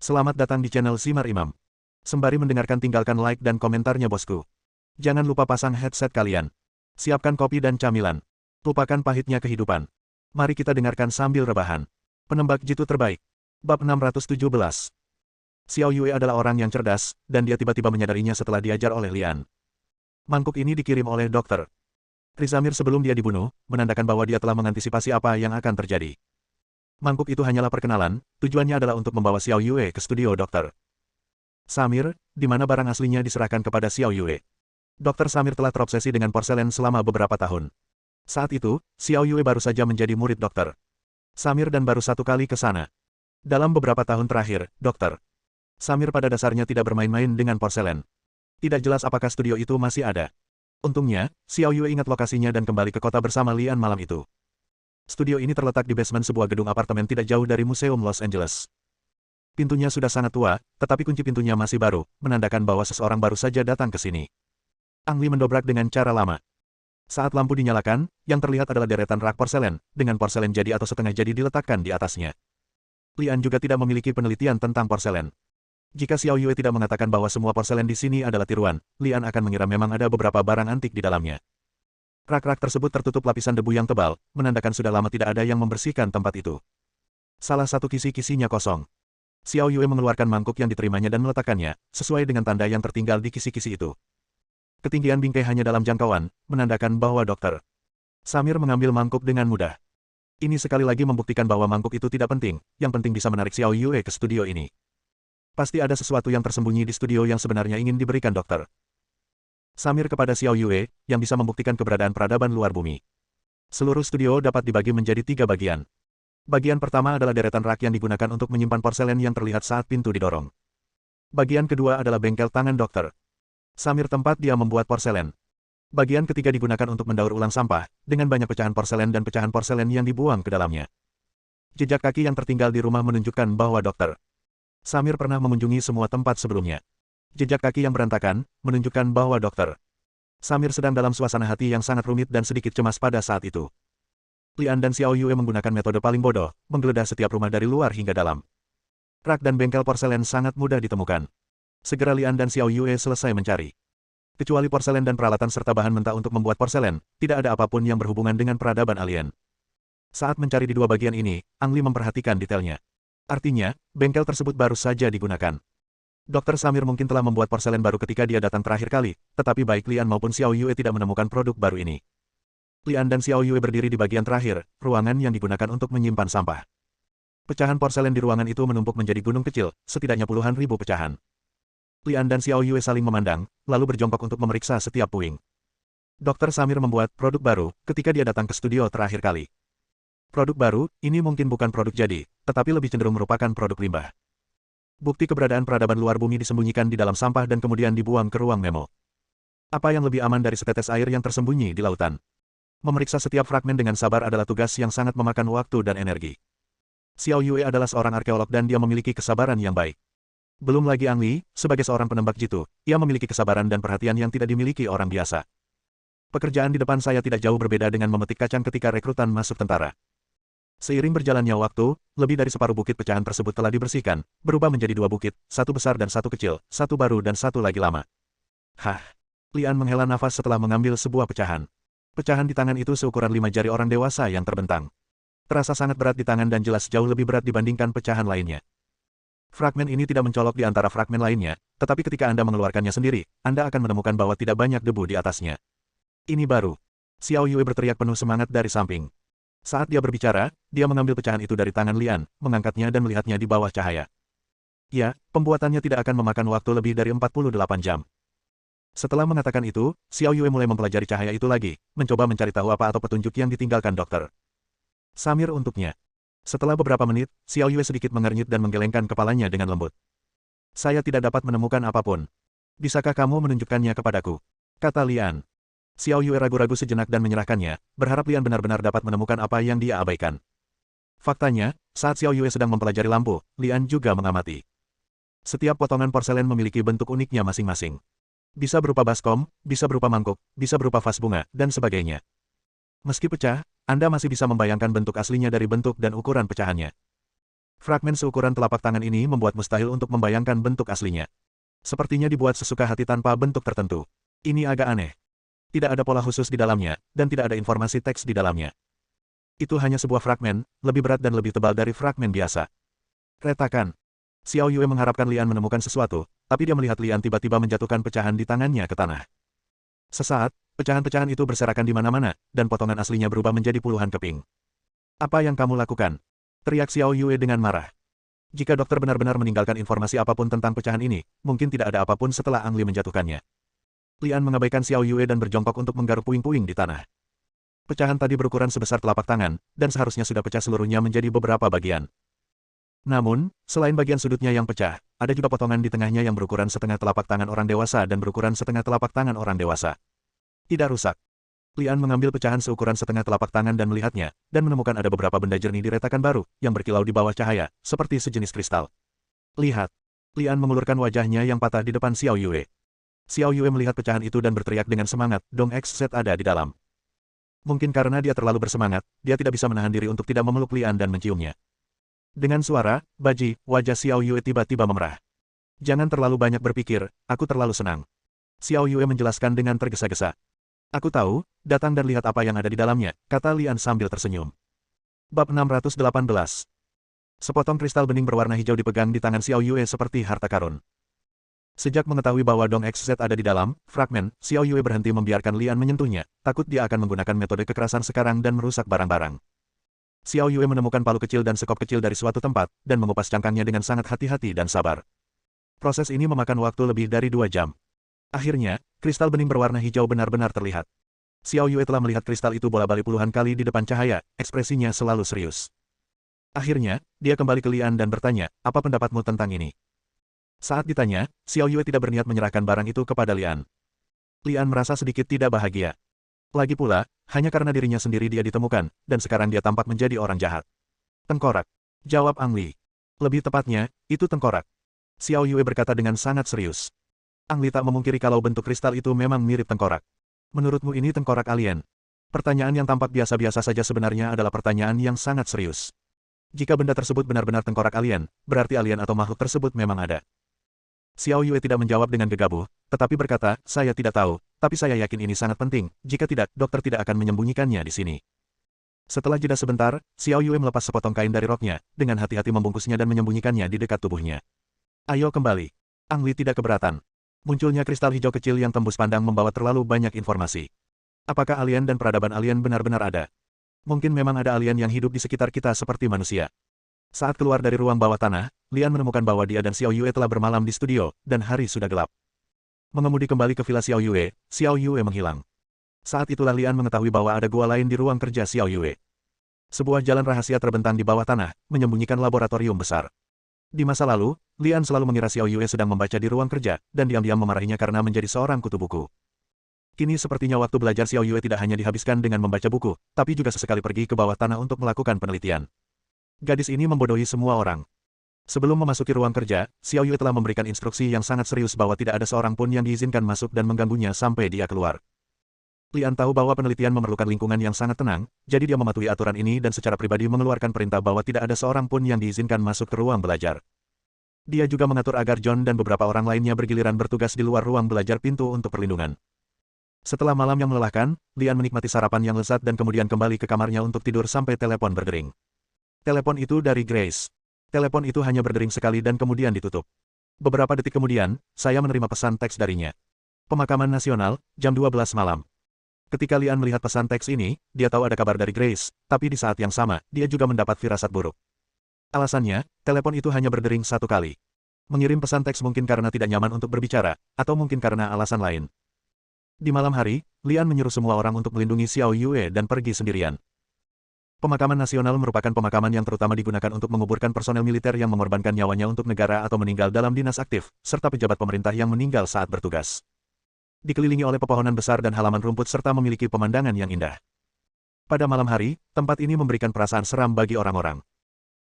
Selamat datang di channel Simar Imam. Sembari mendengarkan tinggalkan like dan komentarnya bosku. Jangan lupa pasang headset kalian. Siapkan kopi dan camilan. Lupakan pahitnya kehidupan. Mari kita dengarkan sambil rebahan. Penembak jitu terbaik. Bab 617. Xiao Yue adalah orang yang cerdas, dan dia tiba-tiba menyadarinya setelah diajar oleh Lian. Mangkuk ini dikirim oleh dokter Rizamir sebelum dia dibunuh, menandakan bahwa dia telah mengantisipasi apa yang akan terjadi. Mangkuk itu hanyalah perkenalan, tujuannya adalah untuk membawa Xiao Yue ke studio dokter Samir, di mana barang aslinya diserahkan kepada Xiao Yue. Dokter Samir telah terobsesi dengan porselen selama beberapa tahun. Saat itu, Xiao Yue baru saja menjadi murid dokter Samir dan baru satu kali ke sana. Dalam beberapa tahun terakhir, dokter Samir pada dasarnya tidak bermain-main dengan porselen. Tidak jelas apakah studio itu masih ada. Untungnya, Xiao Yue ingat lokasinya dan kembali ke kota bersama Lian malam itu. Studio ini terletak di basement sebuah gedung apartemen tidak jauh dari Museum Los Angeles. Pintunya sudah sangat tua, tetapi kunci pintunya masih baru, menandakan bahwa seseorang baru saja datang ke sini. Ang Li mendobrak dengan cara lama. Saat lampu dinyalakan, yang terlihat adalah deretan rak porselen, dengan porselen jadi atau setengah jadi diletakkan di atasnya. Lian juga tidak memiliki penelitian tentang porselen. Jika Xiao Yue tidak mengatakan bahwa semua porselen di sini adalah tiruan, Lian akan mengira memang ada beberapa barang antik di dalamnya. Rak-rak tersebut tertutup lapisan debu yang tebal, menandakan sudah lama tidak ada yang membersihkan tempat itu. Salah satu kisi-kisinya kosong. Xiao Yue mengeluarkan mangkuk yang diterimanya dan meletakkannya, sesuai dengan tanda yang tertinggal di kisi-kisi itu. Ketinggian bingkai hanya dalam jangkauan, menandakan bahwa dokter Samir mengambil mangkuk dengan mudah. Ini sekali lagi membuktikan bahwa mangkuk itu tidak penting, yang penting bisa menarik Xiao Yue ke studio ini. Pasti ada sesuatu yang tersembunyi di studio yang sebenarnya ingin diberikan dokter Samir kepada Xiao Yue, yang bisa membuktikan keberadaan peradaban luar bumi. Seluruh studio dapat dibagi menjadi 3 bagian. Bagian pertama adalah deretan rak yang digunakan untuk menyimpan porselen yang terlihat saat pintu didorong. Bagian kedua adalah bengkel tangan dokter Samir tempat dia membuat porselen. Bagian ketiga digunakan untuk mendaur ulang sampah, dengan banyak pecahan porselen dan pecahan porselen yang dibuang ke dalamnya. Jejak kaki yang tertinggal di rumah menunjukkan bahwa dokter Samir pernah mengunjungi semua tempat sebelumnya. Jejak kaki yang berantakan, menunjukkan bahwa dokter Samir sedang dalam suasana hati yang sangat rumit dan sedikit cemas pada saat itu. Lian dan Xiao Yue menggunakan metode paling bodoh, menggeledah setiap rumah dari luar hingga dalam. Rak dan bengkel porselen sangat mudah ditemukan. Segera Lian dan Xiao Yue selesai mencari. Kecuali porselen dan peralatan serta bahan mentah untuk membuat porselen, tidak ada apapun yang berhubungan dengan peradaban alien. Saat mencari di dua bagian ini, Ang Li memperhatikan detailnya. Artinya, bengkel tersebut baru saja digunakan. Dokter Samir mungkin telah membuat porselen baru ketika dia datang terakhir kali, tetapi baik Lian maupun Xiao Yue tidak menemukan produk baru ini. Lian dan Xiao Yue berdiri di bagian terakhir, ruangan yang digunakan untuk menyimpan sampah. Pecahan porselen di ruangan itu menumpuk menjadi gunung kecil, setidaknya puluhan ribu pecahan. Lian dan Xiao Yue saling memandang, lalu berjongkok untuk memeriksa setiap puing. Dokter Samir membuat produk baru ketika dia datang ke studio terakhir kali. Produk baru, ini mungkin bukan produk jadi, tetapi lebih cenderung merupakan produk limbah. Bukti keberadaan peradaban luar bumi disembunyikan di dalam sampah dan kemudian dibuang ke ruang memo. Apa yang lebih aman dari setetes air yang tersembunyi di lautan? Memeriksa setiap fragmen dengan sabar adalah tugas yang sangat memakan waktu dan energi. Xiao Yue adalah seorang arkeolog dan dia memiliki kesabaran yang baik. Belum lagi Ang Li, sebagai seorang penembak jitu, ia memiliki kesabaran dan perhatian yang tidak dimiliki orang biasa. Pekerjaan di depan saya tidak jauh berbeda dengan memetik kacang ketika rekrutan masuk tentara. Seiring berjalannya waktu, lebih dari separuh bukit pecahan tersebut telah dibersihkan, berubah menjadi 2 bukit, satu besar dan satu kecil, satu baru dan satu lagi lama. Hah! Lian menghela nafas setelah mengambil sebuah pecahan. Pecahan di tangan itu seukuran 5 jari orang dewasa yang terbentang. Terasa sangat berat di tangan dan jelas jauh lebih berat dibandingkan pecahan lainnya. Fragmen ini tidak mencolok di antara fragmen lainnya, tetapi ketika Anda mengeluarkannya sendiri, Anda akan menemukan bahwa tidak banyak debu di atasnya. Ini baru. Xiao Yue berteriak penuh semangat dari samping. Saat dia berbicara, dia mengambil pecahan itu dari tangan Lian, mengangkatnya dan melihatnya di bawah cahaya. Ya, pembuatannya tidak akan memakan waktu lebih dari 48 jam. Setelah mengatakan itu, Xiao Yue mulai mempelajari cahaya itu lagi, mencoba mencari tahu apa atau petunjuk yang ditinggalkan dokter Samir untuknya. Setelah beberapa menit, Xiao Yue sedikit mengernyit dan menggelengkan kepalanya dengan lembut. Saya tidak dapat menemukan apapun. Bisakah kamu menunjukkannya kepadaku? Kata Lian. Xiao Yue ragu-ragu sejenak dan menyerahkannya, berharap Lian benar-benar dapat menemukan apa yang dia abaikan. Faktanya, saat Xiao Yue sedang mempelajari lampu, Lian juga mengamati. Setiap potongan porselen memiliki bentuk uniknya masing-masing. Bisa berupa baskom, bisa berupa mangkuk, bisa berupa vas bunga, dan sebagainya. Meski pecah, Anda masih bisa membayangkan bentuk aslinya dari bentuk dan ukuran pecahannya. Fragmen seukuran telapak tangan ini membuat mustahil untuk membayangkan bentuk aslinya. Sepertinya dibuat sesuka hati tanpa bentuk tertentu. Ini agak aneh. Tidak ada pola khusus di dalamnya, dan tidak ada informasi teks di dalamnya. Itu hanya sebuah fragmen, lebih berat dan lebih tebal dari fragmen biasa. Retakan. Xiao Yue mengharapkan Lian menemukan sesuatu, tapi dia melihat Lian tiba-tiba menjatuhkan pecahan di tangannya ke tanah. Sesaat, pecahan-pecahan itu berserakan di mana-mana, dan potongan aslinya berubah menjadi puluhan keping. Apa yang kamu lakukan? Teriak Xiao Yue dengan marah. Jika dokter benar-benar meninggalkan informasi apapun tentang pecahan ini, mungkin tidak ada apapun setelah Ang Li menjatuhkannya. Lian mengabaikan Xiao Yue dan berjongkok untuk menggaruk puing-puing di tanah. Pecahan tadi berukuran sebesar telapak tangan, dan seharusnya sudah pecah seluruhnya menjadi beberapa bagian. Namun, selain bagian sudutnya yang pecah, ada juga potongan di tengahnya yang berukuran setengah telapak tangan orang dewasa dan berukuran setengah telapak tangan orang dewasa. Tidak rusak. Lian mengambil pecahan seukuran setengah telapak tangan dan melihatnya, dan menemukan ada beberapa benda jernih di retakan baru, yang berkilau di bawah cahaya, seperti sejenis kristal. Lihat. Lian mengulurkan wajahnya yang patah di depan Xiao Yue. Xiao Yue melihat pecahan itu dan berteriak dengan semangat, Dong XZ ada di dalam. Mungkin karena dia terlalu bersemangat, dia tidak bisa menahan diri untuk tidak memeluk Lian dan menciumnya. Dengan suara, baji, wajah Xiao Yue tiba-tiba memerah. Jangan terlalu banyak berpikir, aku terlalu senang. Xiao Yue menjelaskan dengan tergesa-gesa. Aku tahu, datang dan lihat apa yang ada di dalamnya, kata Lian sambil tersenyum. Bab 618. Sepotong kristal bening berwarna hijau dipegang di tangan Xiao Yue seperti harta karun. Sejak mengetahui bahwa Dong XZ ada di dalam fragmen, Xiao Yue berhenti membiarkan Lian menyentuhnya, takut dia akan menggunakan metode kekerasan sekarang dan merusak barang-barang. Xiao Yue menemukan palu kecil dan sekop kecil dari suatu tempat, dan mengupas cangkangnya dengan sangat hati-hati dan sabar. Proses ini memakan waktu lebih dari 2 jam. Akhirnya, kristal bening berwarna hijau benar-benar terlihat. Xiao Yue telah melihat kristal itu bola-balik puluhan kali di depan cahaya, ekspresinya selalu serius. Akhirnya, dia kembali ke Lian dan bertanya, apa pendapatmu tentang ini? Saat ditanya, Xiao Yue tidak berniat menyerahkan barang itu kepada Lian. Lian merasa sedikit tidak bahagia. Lagi pula, hanya karena dirinya sendiri dia ditemukan, dan sekarang dia tampak menjadi orang jahat. Tengkorak. Jawab Ang Li. Lebih tepatnya, itu tengkorak. Xiao Yue berkata dengan sangat serius. Ang Li tak memungkiri kalau bentuk kristal itu memang mirip tengkorak. Menurutmu ini tengkorak alien? Pertanyaan yang tampak biasa-biasa saja sebenarnya adalah pertanyaan yang sangat serius. Jika benda tersebut benar-benar tengkorak alien, berarti alien atau makhluk tersebut memang ada. Xiao Yue tidak menjawab dengan gegabah, tetapi berkata, saya tidak tahu, tapi saya yakin ini sangat penting, jika tidak, dokter tidak akan menyembunyikannya di sini. Setelah jeda sebentar, Xiao Yue melepas sepotong kain dari roknya, dengan hati-hati membungkusnya dan menyembunyikannya di dekat tubuhnya. Ayo kembali. Ang Li tidak keberatan. Munculnya kristal hijau kecil yang tembus pandang membawa terlalu banyak informasi. Apakah alien dan peradaban alien benar-benar ada? Mungkin memang ada alien yang hidup di sekitar kita seperti manusia. Saat keluar dari ruang bawah tanah, Lian menemukan bahwa dia dan Xiao Yue telah bermalam di studio, dan hari sudah gelap. Mengemudi kembali ke villa Xiao Yue menghilang. Saat itulah Lian mengetahui bahwa ada gua lain di ruang kerja Xiao Yue. Sebuah jalan rahasia terbentang di bawah tanah, menyembunyikan laboratorium besar. Di masa lalu, Lian selalu mengira Xiao Yue sedang membaca di ruang kerja, dan diam-diam memarahinya karena menjadi seorang kutu buku. Kini sepertinya waktu belajar Xiao Yue tidak hanya dihabiskan dengan membaca buku, tapi juga sesekali pergi ke bawah tanah untuk melakukan penelitian. Gadis ini membodohi semua orang. Sebelum memasuki ruang kerja, Xiao Yue telah memberikan instruksi yang sangat serius bahwa tidak ada seorang pun yang diizinkan masuk dan mengganggunya sampai dia keluar. Lian tahu bahwa penelitian memerlukan lingkungan yang sangat tenang, jadi dia mematuhi aturan ini dan secara pribadi mengeluarkan perintah bahwa tidak ada seorang pun yang diizinkan masuk ke ruang belajar. Dia juga mengatur agar John dan beberapa orang lainnya bergiliran bertugas di luar ruang belajar pintu untuk perlindungan. Setelah malam yang melelahkan, Lian menikmati sarapan yang lezat dan kemudian kembali ke kamarnya untuk tidur sampai telepon berdering. Telepon itu dari Grace. Telepon itu hanya berdering sekali dan kemudian ditutup. Beberapa detik kemudian, saya menerima pesan teks darinya. Pemakaman Nasional, jam 12 malam. Ketika Lian melihat pesan teks ini, dia tahu ada kabar dari Grace, tapi di saat yang sama, dia juga mendapat firasat buruk. Alasannya, telepon itu hanya berdering 1 kali. Mengirim pesan teks mungkin karena tidak nyaman untuk berbicara, atau mungkin karena alasan lain. Di malam hari, Lian menyuruh semua orang untuk melindungi Xiao Yue dan pergi sendirian. Pemakaman nasional merupakan pemakaman yang terutama digunakan untuk menguburkan personel militer yang mengorbankan nyawanya untuk negara atau meninggal dalam dinas aktif, serta pejabat pemerintah yang meninggal saat bertugas. Dikelilingi oleh pepohonan besar dan halaman rumput serta memiliki pemandangan yang indah. Pada malam hari, tempat ini memberikan perasaan seram bagi orang-orang.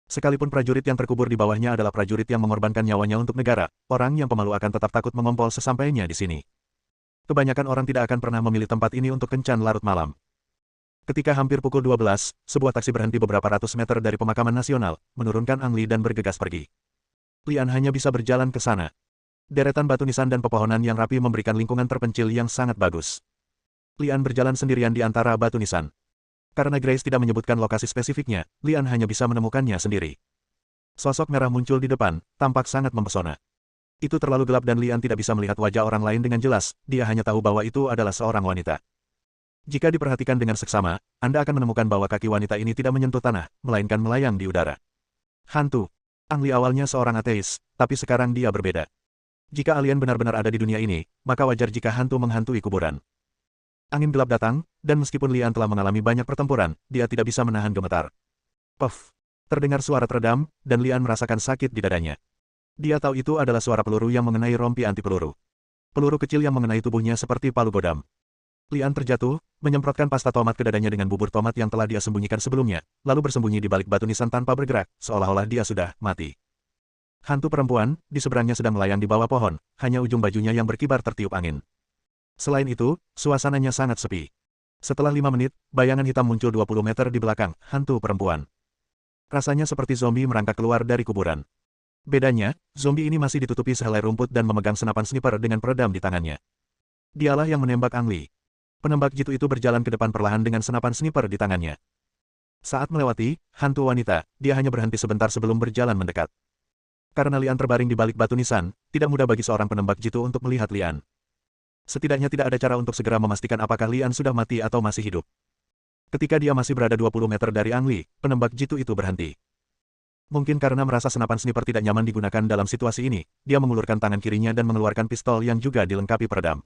Sekalipun prajurit yang terkubur di bawahnya adalah prajurit yang mengorbankan nyawanya untuk negara, orang yang pemalu akan tetap takut mengompol sesampainya di sini. Kebanyakan orang tidak akan pernah memilih tempat ini untuk kencan larut malam. Ketika hampir pukul 12, sebuah taksi berhenti beberapa ratus meter dari pemakaman nasional, menurunkan Ang Li dan bergegas pergi. Lian hanya bisa berjalan ke sana. Deretan batu nisan dan pepohonan yang rapi memberikan lingkungan terpencil yang sangat bagus. Lian berjalan sendirian di antara batu nisan. Karena Grace tidak menyebutkan lokasi spesifiknya, Lian hanya bisa menemukannya sendiri. Sosok merah muncul di depan, tampak sangat mempesona. Itu terlalu gelap dan Lian tidak bisa melihat wajah orang lain dengan jelas, dia hanya tahu bahwa itu adalah seorang wanita. Jika diperhatikan dengan seksama, Anda akan menemukan bahwa kaki wanita ini tidak menyentuh tanah, melainkan melayang di udara. Hantu. Ang Li awalnya seorang ateis, tapi sekarang dia berbeda. Jika alien benar-benar ada di dunia ini, maka wajar jika hantu menghantui kuburan. Angin gelap datang, dan meskipun Lian telah mengalami banyak pertempuran, dia tidak bisa menahan gemetar. Puff! Terdengar suara teredam, dan Lian merasakan sakit di dadanya. Dia tahu itu adalah suara peluru yang mengenai rompi anti peluru. Peluru kecil yang mengenai tubuhnya seperti palu godam. Lian terjatuh, menyemprotkan pasta tomat ke dadanya dengan bubur tomat yang telah dia sembunyikan sebelumnya, lalu bersembunyi di balik batu nisan tanpa bergerak, seolah-olah dia sudah mati. Hantu perempuan, di seberangnya sedang melayang di bawah pohon, hanya ujung bajunya yang berkibar tertiup angin. Selain itu, suasananya sangat sepi. Setelah 5 menit, bayangan hitam muncul 20 meter di belakang, hantu perempuan. Rasanya seperti zombie merangkak keluar dari kuburan. Bedanya, zombie ini masih ditutupi sehelai rumput dan memegang senapan sniper dengan peredam di tangannya. Dialah yang menembak Ang Li. Penembak jitu itu berjalan ke depan perlahan dengan senapan sniper di tangannya. Saat melewati hantu wanita, dia hanya berhenti sebentar sebelum berjalan mendekat. Karena Lian terbaring di balik batu nisan, tidak mudah bagi seorang penembak jitu untuk melihat Lian. Setidaknya tidak ada cara untuk segera memastikan apakah Lian sudah mati atau masih hidup. Ketika dia masih berada 20 meter dari Ang Li, penembak jitu itu berhenti. Mungkin karena merasa senapan sniper tidak nyaman digunakan dalam situasi ini, dia mengulurkan tangan kirinya dan mengeluarkan pistol yang juga dilengkapi peredam.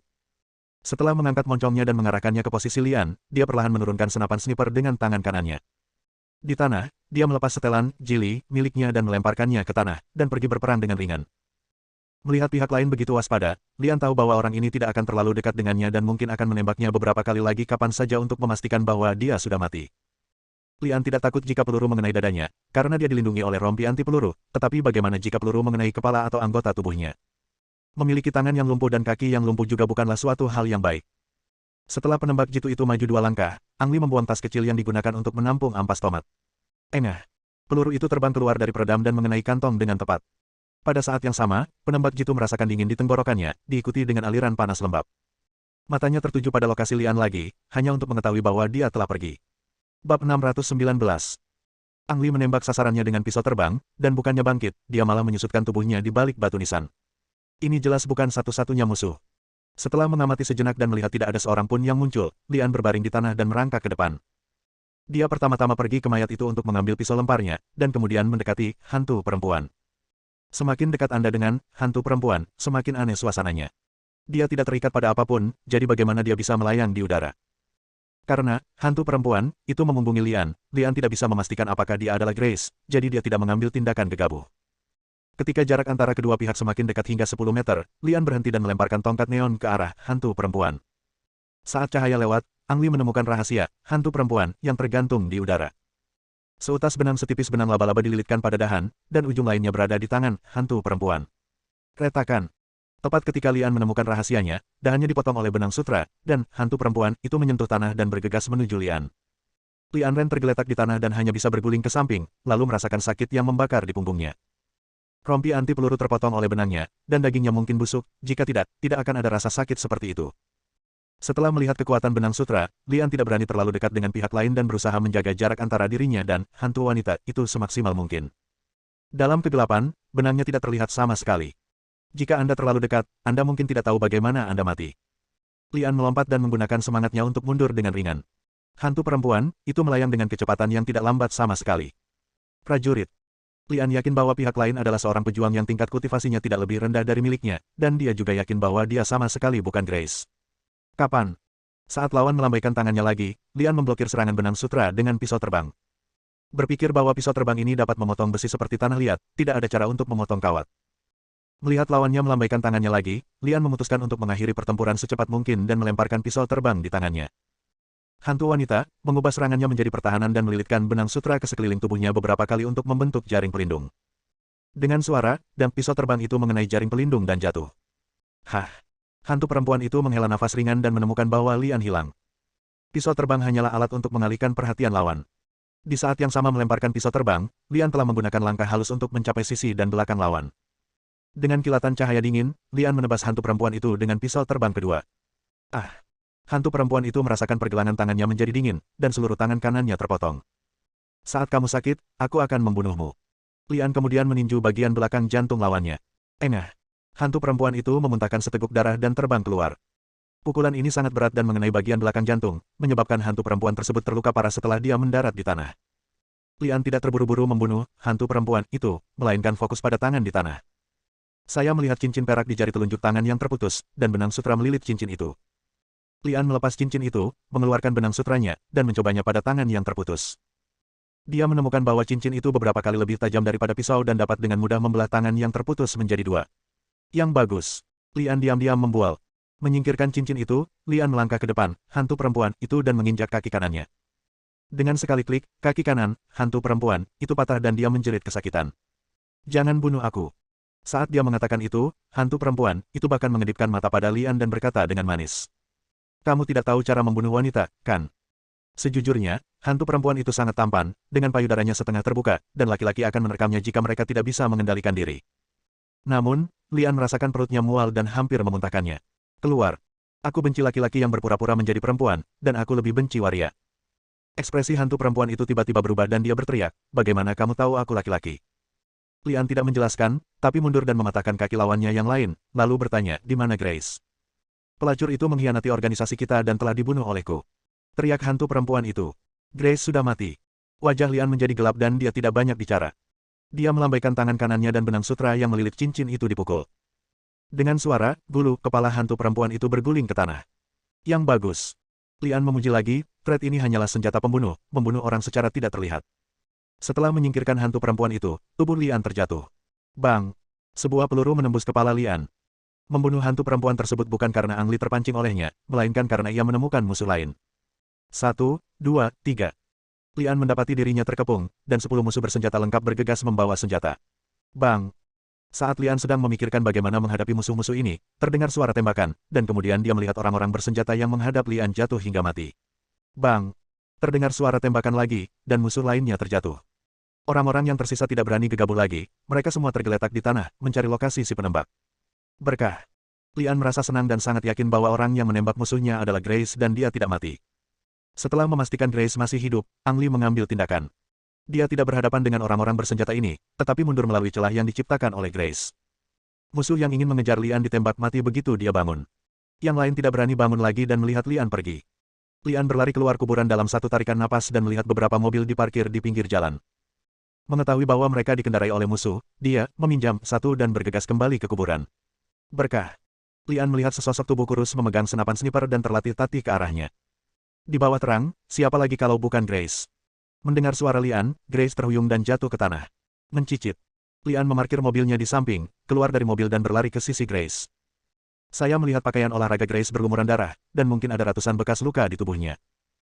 Setelah mengangkat moncongnya dan mengarahkannya ke posisi Lian, dia perlahan menurunkan senapan sniper dengan tangan kanannya. Di tanah, dia melepas setelan jili miliknya dan melemparkannya ke tanah, dan pergi berperang dengan ringan. Melihat pihak lain begitu waspada, Lian tahu bahwa orang ini tidak akan terlalu dekat dengannya dan mungkin akan menembaknya beberapa kali lagi kapan saja untuk memastikan bahwa dia sudah mati. Lian tidak takut jika peluru mengenai dadanya, karena dia dilindungi oleh rompi anti peluru, tetapi bagaimana jika peluru mengenai kepala atau anggota tubuhnya? Memiliki tangan yang lumpuh dan kaki yang lumpuh juga bukanlah suatu hal yang baik. Setelah penembak jitu itu maju 2 langkah, Ang Li membuang tas kecil yang digunakan untuk menampung ampas tomat. Engah. Peluru itu terbang keluar dari peredam dan mengenai kantong dengan tepat. Pada saat yang sama, penembak jitu merasakan dingin di tenggorokannya, diikuti dengan aliran panas lembab. Matanya tertuju pada lokasi Lian lagi, hanya untuk mengetahui bahwa dia telah pergi. Bab 619. Ang Li menembak sasarannya dengan pisau terbang, dan bukannya bangkit, dia malah menyusutkan tubuhnya di balik batu nisan. Ini jelas bukan satu-satunya musuh. Setelah mengamati sejenak dan melihat tidak ada seorang pun yang muncul, Lian berbaring di tanah dan merangkak ke depan. Dia pertama-tama pergi ke mayat itu untuk mengambil pisau lemparnya, dan kemudian mendekati hantu perempuan. Semakin dekat Anda dengan hantu perempuan, semakin aneh suasananya. Dia tidak terikat pada apapun, jadi bagaimana dia bisa melayang di udara? Karena hantu perempuan itu memumbungi Lian, Lian tidak bisa memastikan apakah dia adalah Grace, jadi dia tidak mengambil tindakan gegabah. Ketika jarak antara kedua pihak semakin dekat hingga 10 meter, Lian berhenti dan melemparkan tongkat neon ke arah hantu perempuan. Saat cahaya lewat, Ang Li menemukan rahasia, hantu perempuan, yang tergantung di udara. Seutas benang setipis benang laba-laba dililitkan pada dahan, dan ujung lainnya berada di tangan hantu perempuan. Retakan. Tepat ketika Lian menemukan rahasianya, dahannya dipotong oleh benang sutra, dan hantu perempuan itu menyentuh tanah dan bergegas menuju Lian. Lian Ren tergeletak di tanah dan hanya bisa berguling ke samping, lalu merasakan sakit yang membakar di punggungnya. Rompi anti peluru terpotong oleh benangnya, dan dagingnya mungkin busuk, jika tidak akan ada rasa sakit seperti itu. Setelah melihat kekuatan benang sutra, Lian tidak berani terlalu dekat dengan pihak lain dan berusaha menjaga jarak antara dirinya dan hantu wanita itu semaksimal mungkin. Dalam kegelapan, benangnya tidak terlihat sama sekali. Jika Anda terlalu dekat, Anda mungkin tidak tahu bagaimana Anda mati. Lian melompat dan menggunakan semangatnya untuk mundur dengan ringan. Hantu perempuan itu melayang dengan kecepatan yang tidak lambat sama sekali. Prajurit. Lian yakin bahwa pihak lain adalah seorang pejuang yang tingkat kultivasinya tidak lebih rendah dari miliknya, dan dia juga yakin bahwa dia sama sekali bukan Grace. Kapan? Saat lawan melambaikan tangannya lagi, Lian memblokir serangan benang sutra dengan pisau terbang. Berpikir bahwa pisau terbang ini dapat memotong besi seperti tanah liat, tidak ada cara untuk memotong kawat. Melihat lawannya melambaikan tangannya lagi, Lian memutuskan untuk mengakhiri pertempuran secepat mungkin dan melemparkan pisau terbang di tangannya. Hantu wanita mengubah serangannya menjadi pertahanan dan melilitkan benang sutra ke sekeliling tubuhnya beberapa kali untuk membentuk jaring pelindung. Dengan suara, dan pisau terbang itu mengenai jaring pelindung dan jatuh. Hah! Hantu perempuan itu menghela nafas ringan dan menemukan bahwa Lian hilang. Pisau terbang hanyalah alat untuk mengalihkan perhatian lawan. Di saat yang sama melemparkan pisau terbang, Lian telah menggunakan langkah halus untuk mencapai sisi dan belakang lawan. Dengan kilatan cahaya dingin, Lian menebas hantu perempuan itu dengan pisau terbang kedua. Ah! Hantu perempuan itu merasakan pergelangan tangannya menjadi dingin, dan seluruh tangan kanannya terpotong. Saat kamu sakit, aku akan membunuhmu. Lian kemudian meninju bagian belakang jantung lawannya. Engah! Hantu perempuan itu memuntahkan seteguk darah dan terbang keluar. Pukulan ini sangat berat dan mengenai bagian belakang jantung, menyebabkan hantu perempuan tersebut terluka parah setelah dia mendarat di tanah. Lian tidak terburu-buru membunuh hantu perempuan itu, melainkan fokus pada tangan di tanah. Saya melihat cincin perak di jari telunjuk tangan yang terputus, dan benang sutra melilit cincin itu. Lian melepas cincin itu, mengeluarkan benang sutranya, dan mencobanya pada tangan yang terputus. Dia menemukan bahwa cincin itu beberapa kali lebih tajam daripada pisau dan dapat dengan mudah membelah tangan yang terputus menjadi dua. Yang bagus. Lian diam-diam membual. Menyingkirkan cincin itu, Lian melangkah ke depan, hantu perempuan itu dan menginjak kaki kanannya. Dengan sekali klik, kaki kanan, hantu perempuan, itu patah dan dia menjerit kesakitan. Jangan bunuh aku. Saat dia mengatakan itu, hantu perempuan, itu bahkan mengedipkan mata pada Lian dan berkata dengan manis. Kamu tidak tahu cara membunuh wanita, kan? Sejujurnya, hantu perempuan itu sangat tampan, dengan payudaranya setengah terbuka, dan laki-laki akan menerkamnya jika mereka tidak bisa mengendalikan diri. Namun, Lian merasakan perutnya mual dan hampir memuntahkannya. Keluar. Aku benci laki-laki yang berpura-pura menjadi perempuan, dan aku lebih benci waria. Ekspresi hantu perempuan itu tiba-tiba berubah dan dia berteriak, bagaimana kamu tahu aku laki-laki? Lian tidak menjelaskan, tapi mundur dan mematahkan kaki lawannya yang lain, lalu bertanya, di mana Grace? Pelacur itu mengkhianati organisasi kita dan telah dibunuh olehku. Teriak hantu perempuan itu. Grace sudah mati. Wajah Lian menjadi gelap dan dia tidak banyak bicara. Dia melambaikan tangan kanannya dan benang sutra yang melilit cincin itu dipukul. Dengan suara, bulu kepala hantu perempuan itu berguling ke tanah. Yang bagus. Lian memuji lagi, thread ini hanyalah senjata pembunuh, membunuh orang secara tidak terlihat. Setelah menyingkirkan hantu perempuan itu, tubuh Lian terjatuh. Bang! Sebuah peluru menembus kepala Lian. Membunuh hantu perempuan tersebut bukan karena Ang Li terpancing olehnya, melainkan karena ia menemukan musuh lain. 1, 2, 3. Lian mendapati dirinya terkepung, dan 10 musuh bersenjata lengkap bergegas membawa senjata. Bang! Saat Lian sedang memikirkan bagaimana menghadapi musuh-musuh ini, terdengar suara tembakan, dan kemudian dia melihat orang-orang bersenjata yang menghadap Lian jatuh hingga mati. Bang! Terdengar suara tembakan lagi, dan musuh lainnya terjatuh. Orang-orang yang tersisa tidak berani gegabah lagi, mereka semua tergeletak di tanah, mencari lokasi si penembak. Berkah! Lian merasa senang dan sangat yakin bahwa orang yang menembak musuhnya adalah Grace dan dia tidak mati. Setelah memastikan Grace masih hidup, Ang Li mengambil tindakan. Dia tidak berhadapan dengan orang-orang bersenjata ini, tetapi mundur melalui celah yang diciptakan oleh Grace. Musuh yang ingin mengejar Lian ditembak mati begitu dia bangun. Yang lain tidak berani bangun lagi dan melihat Lian pergi. Lian berlari keluar kuburan dalam satu tarikan napas dan melihat beberapa mobil diparkir di pinggir jalan. Mengetahui bahwa mereka dikendarai oleh musuh, dia meminjam satu dan bergegas kembali ke kuburan. Berkah! Lian melihat sesosok tubuh kurus memegang senapan sniper dan terlatih-tatih ke arahnya. Di bawah terang, siapa lagi kalau bukan Grace? Mendengar suara Lian, Grace terhuyung dan jatuh ke tanah. Mencicit. Lian memarkir mobilnya di samping, keluar dari mobil dan berlari ke sisi Grace. Saya melihat pakaian olahraga Grace berlumuran darah, dan mungkin ada ratusan bekas luka di tubuhnya.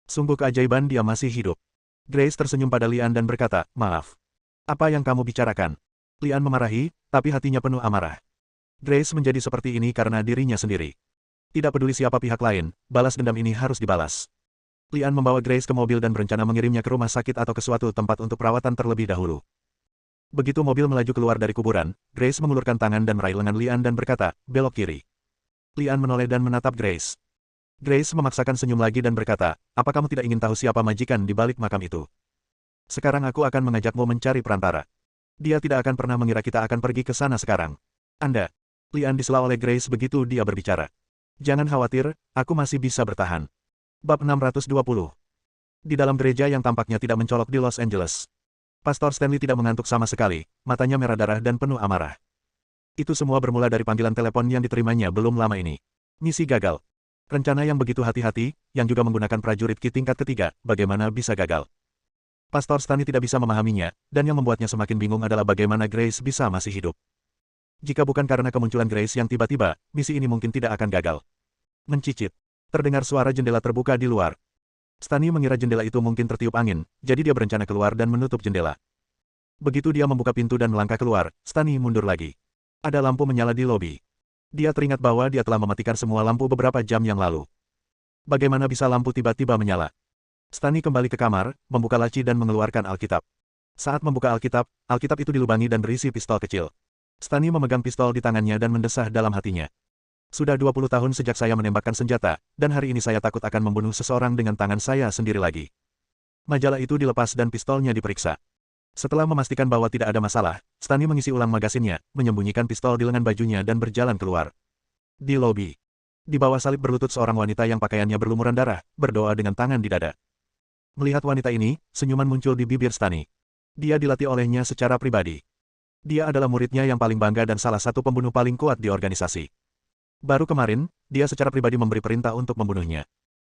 Sungguh keajaiban dia masih hidup. Grace tersenyum pada Lian dan berkata, maaf. Apa yang kamu bicarakan? Lian memarahi, tapi hatinya penuh amarah. Grace menjadi seperti ini karena dirinya sendiri. Tidak peduli siapa pihak lain, balas dendam ini harus dibalas. Lian membawa Grace ke mobil dan berencana mengirimnya ke rumah sakit atau ke suatu tempat untuk perawatan terlebih dahulu. Begitu mobil melaju keluar dari kuburan, Grace mengulurkan tangan dan meraih lengan Lian dan berkata, belok kiri. Lian menoleh dan menatap Grace. Grace memaksakan senyum lagi dan berkata, apa kamu tidak ingin tahu siapa majikan di balik makam itu? Sekarang aku akan mengajakmu mencari perantara. Dia tidak akan pernah mengira kita akan pergi ke sana sekarang. Anda. Lian disela oleh Grace begitu dia berbicara. Jangan khawatir, aku masih bisa bertahan. Bab 620. Di dalam gereja yang tampaknya tidak mencolok di Los Angeles. Pastor Stanley tidak mengantuk sama sekali, matanya merah darah dan penuh amarah. Itu semua bermula dari panggilan telepon yang diterimanya belum lama ini. Misi gagal. Rencana yang begitu hati-hati, yang juga menggunakan prajurit Ki tingkat ketiga, bagaimana bisa gagal? Pastor Stanley tidak bisa memahaminya, dan yang membuatnya semakin bingung adalah bagaimana Grace bisa masih hidup. Jika bukan karena kemunculan Grace yang tiba-tiba, misi ini mungkin tidak akan gagal. Mencicit. Terdengar suara jendela terbuka di luar. Stanley mengira jendela itu mungkin tertiup angin, jadi dia berencana keluar dan menutup jendela. Begitu dia membuka pintu dan melangkah keluar, Stanley mundur lagi. Ada lampu menyala di lobi. Dia teringat bahwa dia telah mematikan semua lampu beberapa jam yang lalu. Bagaimana bisa lampu tiba-tiba menyala? Stani kembali ke kamar, membuka laci dan mengeluarkan Alkitab. Saat membuka Alkitab, Alkitab itu dilubangi dan berisi pistol kecil. Stani memegang pistol di tangannya dan mendesah dalam hatinya. Sudah 20 tahun sejak saya menembakkan senjata, dan hari ini saya takut akan membunuh seseorang dengan tangan saya sendiri lagi. Majalah itu dilepas dan pistolnya diperiksa. Setelah memastikan bahwa tidak ada masalah, Stani mengisi ulang magasinnya, menyembunyikan pistol di lengan bajunya dan berjalan keluar. Di lobi. Di bawah salib berlutut seorang wanita yang pakaiannya berlumuran darah, berdoa dengan tangan di dada. Melihat wanita ini, senyuman muncul di bibir Stani. Dia dilatih olehnya secara pribadi. Dia adalah muridnya yang paling bangga dan salah satu pembunuh paling kuat di organisasi. Baru kemarin, dia secara pribadi memberi perintah untuk membunuhnya.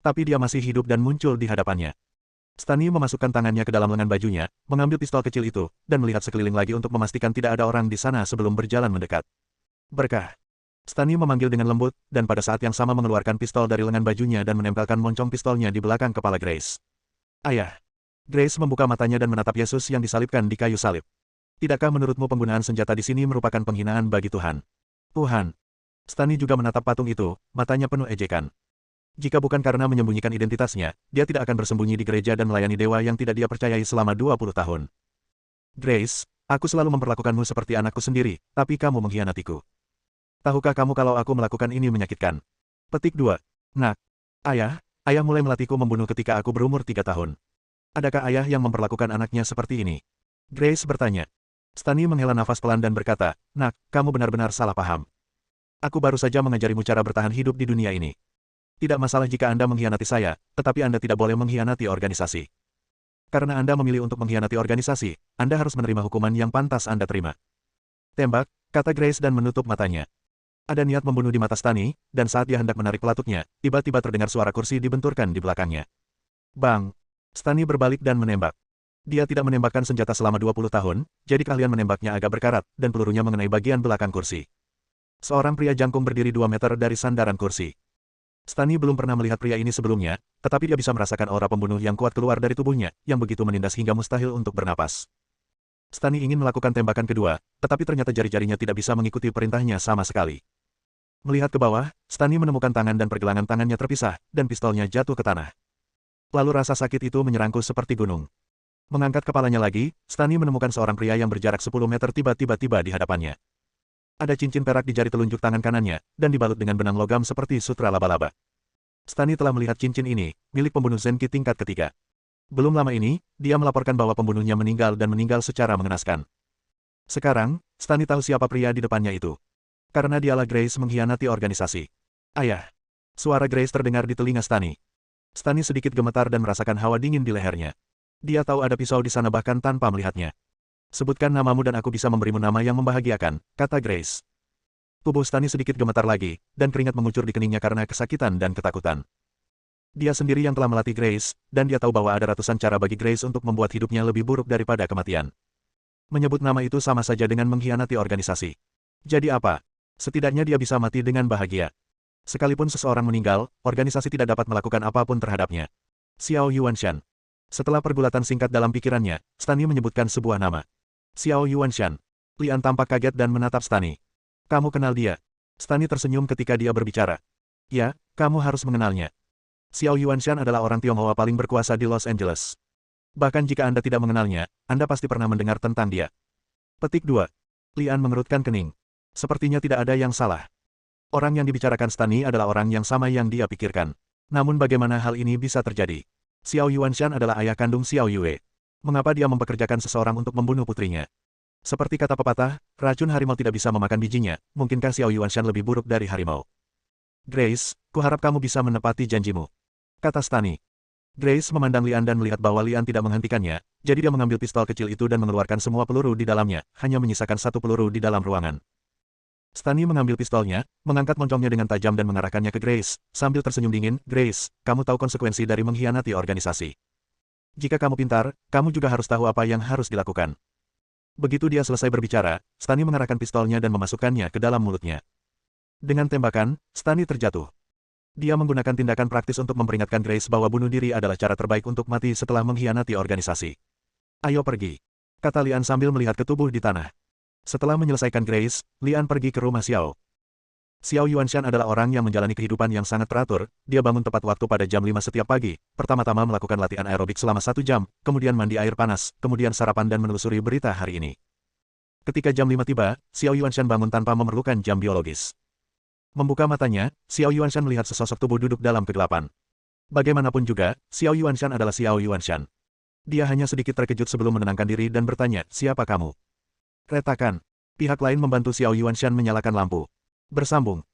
Tapi dia masih hidup dan muncul di hadapannya. Stani memasukkan tangannya ke dalam lengan bajunya, mengambil pistol kecil itu, dan melihat sekeliling lagi untuk memastikan tidak ada orang di sana sebelum berjalan mendekat. Berkah. Stani memanggil dengan lembut, dan pada saat yang sama mengeluarkan pistol dari lengan bajunya dan menempelkan moncong pistolnya di belakang kepala Grace. Ayah. Grace membuka matanya dan menatap Yesus yang disalibkan di kayu salib. Tidakkah menurutmu penggunaan senjata di sini merupakan penghinaan bagi Tuhan? Tuhan. Stani juga menatap patung itu, matanya penuh ejekan. Jika bukan karena menyembunyikan identitasnya, dia tidak akan bersembunyi di gereja dan melayani dewa yang tidak dia percayai selama 20 tahun. Grace, aku selalu memperlakukanmu seperti anakku sendiri, tapi kamu mengkhianatiku. Tahukah kamu kalau aku melakukan ini menyakitkan? Petik 2. Nak. Ayah mulai melatihku membunuh ketika aku berumur 3 tahun. Adakah ayah yang memperlakukan anaknya seperti ini? Grace bertanya. Stani menghela nafas pelan dan berkata, Nak, kamu benar-benar salah paham. Aku baru saja mengajarimu cara bertahan hidup di dunia ini. Tidak masalah jika Anda mengkhianati saya, tetapi Anda tidak boleh mengkhianati organisasi. Karena Anda memilih untuk mengkhianati organisasi, Anda harus menerima hukuman yang pantas Anda terima. Tembak, kata Grace dan menutup matanya. Ada niat membunuh di mata Stani, dan saat dia hendak menarik pelatutnya, tiba-tiba terdengar suara kursi dibenturkan di belakangnya. Bang! Stani berbalik dan menembak. Dia tidak menembakkan senjata selama 20 tahun, jadi keahlian menembaknya agak berkarat, dan pelurunya mengenai bagian belakang kursi. Seorang pria jangkung berdiri 2 meter dari sandaran kursi. Stani belum pernah melihat pria ini sebelumnya, tetapi dia bisa merasakan aura pembunuh yang kuat keluar dari tubuhnya, yang begitu menindas hingga mustahil untuk bernapas. Stani ingin melakukan tembakan kedua, tetapi ternyata jari-jarinya tidak bisa mengikuti perintahnya sama sekali. Melihat ke bawah, Stani menemukan tangan dan pergelangan tangannya terpisah, dan pistolnya jatuh ke tanah. Lalu rasa sakit itu menyerangku seperti gunung. Mengangkat kepalanya lagi, Stani menemukan seorang pria yang berjarak 10 meter tiba-tiba di hadapannya. Ada cincin perak di jari telunjuk tangan kanannya, dan dibalut dengan benang logam seperti sutra laba-laba. Stani telah melihat cincin ini, milik pembunuh Zenki tingkat ketiga. Belum lama ini, dia melaporkan bahwa pembunuhnya meninggal dan meninggal secara mengenaskan. Sekarang, Stani tahu siapa pria di depannya itu. Karena dialah Grace mengkhianati organisasi. Ayah. Suara Grace terdengar di telinga Stani. Stani sedikit gemetar dan merasakan hawa dingin di lehernya. Dia tahu ada pisau di sana bahkan tanpa melihatnya. Sebutkan namamu dan aku bisa memberimu nama yang membahagiakan, kata Grace. Tubuh Stani sedikit gemetar lagi, dan keringat mengucur di keningnya karena kesakitan dan ketakutan. Dia sendiri yang telah melatih Grace, dan dia tahu bahwa ada ratusan cara bagi Grace untuk membuat hidupnya lebih buruk daripada kematian. Menyebut nama itu sama saja dengan mengkhianati organisasi. Jadi apa? Setidaknya dia bisa mati dengan bahagia. Sekalipun seseorang meninggal, organisasi tidak dapat melakukan apapun terhadapnya. Xiao Yuanshan. Setelah pergulatan singkat dalam pikirannya, Stani menyebutkan sebuah nama. Xiao Yuanshan. Lian tampak kaget dan menatap Stani. Kamu kenal dia? Stani tersenyum ketika dia berbicara. Ya, kamu harus mengenalnya. Xiao Yuanshan adalah orang Tionghoa paling berkuasa di Los Angeles. Bahkan jika Anda tidak mengenalnya, Anda pasti pernah mendengar tentang dia. Petik 2. Lian mengerutkan kening. Sepertinya tidak ada yang salah. Orang yang dibicarakan Stani adalah orang yang sama yang dia pikirkan. Namun bagaimana hal ini bisa terjadi? Xiao Yuanshan adalah ayah kandung Xiao Yue. Mengapa dia mempekerjakan seseorang untuk membunuh putrinya? Seperti kata pepatah, racun harimau tidak bisa memakan bijinya, mungkinkah Xiao Yuanshan lebih buruk dari harimau? Grace, kuharap kamu bisa menepati janjimu, kata Stani. Grace memandang Lian dan melihat bahwa Lian tidak menghentikannya, jadi dia mengambil pistol kecil itu dan mengeluarkan semua peluru di dalamnya, hanya menyisakan satu peluru di dalam ruangan. Stani mengambil pistolnya, mengangkat moncongnya dengan tajam dan mengarahkannya ke Grace, sambil tersenyum dingin, Grace, kamu tahu konsekuensi dari mengkhianati organisasi. Jika kamu pintar, kamu juga harus tahu apa yang harus dilakukan. Begitu dia selesai berbicara, Stani mengarahkan pistolnya dan memasukkannya ke dalam mulutnya. Dengan tembakan, Stani terjatuh. Dia menggunakan tindakan praktis untuk memperingatkan Grace bahwa bunuh diri adalah cara terbaik untuk mati setelah mengkhianati organisasi. Ayo pergi, kata Lian sambil melihat ke tubuh di tanah. Setelah menyelesaikan Grace, Lian pergi ke rumah Xiao. Xiao Yuanshan adalah orang yang menjalani kehidupan yang sangat teratur, dia bangun tepat waktu pada jam 5 setiap pagi, pertama-tama melakukan latihan aerobik selama 1 jam, kemudian mandi air panas, kemudian sarapan dan menelusuri berita hari ini. Ketika jam 5 tiba, Xiao Yuanshan bangun tanpa memerlukan jam biologis. Membuka matanya, Xiao Yuanshan melihat sesosok tubuh duduk dalam kegelapan. Bagaimanapun juga, Xiao Yuanshan adalah Xiao Yuanshan. Dia hanya sedikit terkejut sebelum menenangkan diri dan bertanya, siapa kamu? Retakan. Pihak lain membantu Xiao Yuanshan menyalakan lampu. Bersambung.